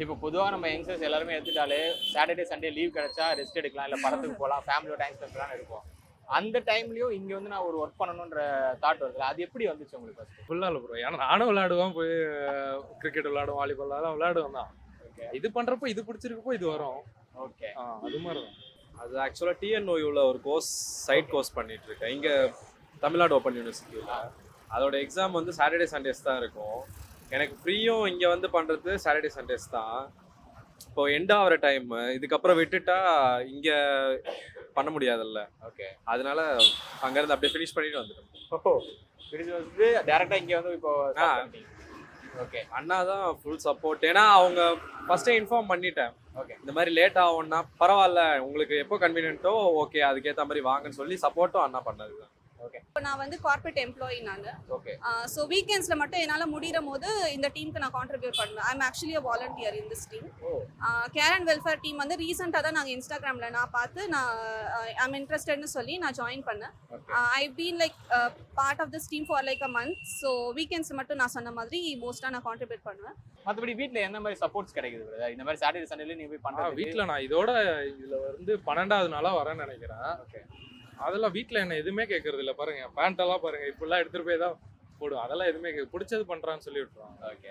இப்போ பொதுவாக நம்ம யங்ஸ்டர்ஸ் எல்லாருமே எடுத்துட்டாலே சாட்டர்டே சண்டே லீவ் கிடைச்சா ரெஸ்ட் எடுக்கலாம், இல்லை படத்துக்கு போகலாம், ஃபேமிலியோட டைம் ஸ்பெண்ட் பண்ணலாம் இருக்கும். அந்த டைம்லயும் இங்க வந்து நான் ஒரு ஒர்க் பண்ணணுன்ற தாட் வருது. அது எப்படி வந்துச்சு உங்களுக்கு ஃபர்ஸ்ட்? ஃபுல்லாக இல்லை ப்ரோ. ஏன்னா நானும் விளையாடுவேன், போய் கிரிக்கெட் விளையாடுவோம், வாலிபால் அதெல்லாம் விளையாடுவேன் தான். ஓகே இது பண்ணுறப்போ இது பிடிச்சிருக்கப்போ இது வரும். ஓகே அது மாதிரி தான். அது ஆக்சுவலாக டிஎன்ஓயூவில் ஒரு கோர்ஸ் சைட் கோர்ஸ் பண்ணிட்டு இருக்கேன் இங்கே தமிழ்நாடு ஓப்பன் யூனிவர்சிட்டியில். அதோட எக்ஸாம் வந்து சாட்டர்டே சண்டேஸ் தான் இருக்கும். எனக்கு ஃப்ரீயும் இங்கே வந்து பண்ணுறது சாட்டர்டே சண்டேஸ் தான். இப்போ எண்ட் ஆகிற டைம் இதுக்கப்புறம் விட்டுட்டா இங்கே பண்ண முடியாதுல்ல. ஓகே அதனால அங்கேருந்து அப்படியே ஃபினிஷ் பண்ணிட்டு வந்துட்டோம். ஓ இது வந்து டேரக்டா இங்க வந்து இப்போ ஓகே அண்ணா தான் ஃபுல் சப்போர்ட். ஏன்னா அவங்க ஃபர்ஸ்டே இன்ஃபார்ம் பண்ணிட்டேன், ஓகே இந்த மாதிரி லேட் ஆகும்னா பரவாயில்ல, உங்களுக்கு எப்போ கன்வீனியன்ட்டோ ஓகே அதுக்கேற்ற மாதிரி வாங்கன்னு சொல்லி சப்போர்ட்டும் அண்ணா பண்ணது தான். ஓகே இப்போ நான் வந்து கார்பரேட் எம்ப்ளாயி நான். ஓகே ஸோ வீக்கெண்ட்ஸில் மட்டும் என்னால் முடிகிற போது இந்த டீமுக்கு நான் கான்ட்ரிபியூட் பண்ணுவேன். I am actually a volunteer in this team. Care and welfare team வந்து ரீசெண்டாக தான் நாங்கள் இன்ஸ்டாகிராமில் நான் பார்த்து நான் ஐம் இன்ட்ரெஸ்டட்னு சொல்லி நான் ஜாயின் பண்ணேன். I been like part of this team for like a month. So weekends மட்டும் நான் சொன்ன மாதிரி மோஸ்ட்டாக நான் கான்ட்ரிபியூட் பண்ணுவேன். மற்றபடி வீட்டில் என்ன மாதிரி சப்போர்ட்ஸ் கிடைக்குது brother? இந்த மாதிரி சாட்டர்டே சண்டேல நீ போய் பண்ணுறது வீட்டில் நான் இதோட இதில் வந்து 12வது நாளாக வரேன்னு நினைக்கிறேன். ஓகே அதெல்லாம் வீட்டில் என்ன எதுவுமே கேட்கறது இல்லை. பாருங்க பேண்டெல்லாம் பாருங்க இப்படிலாம் எடுத்துகிட்டு போய் தான் போடுவோம். அதெல்லாம் எதுவுமே பிடிச்சது பண்ணுறான்னு சொல்லி விட்டுருவாங்க. ஓகே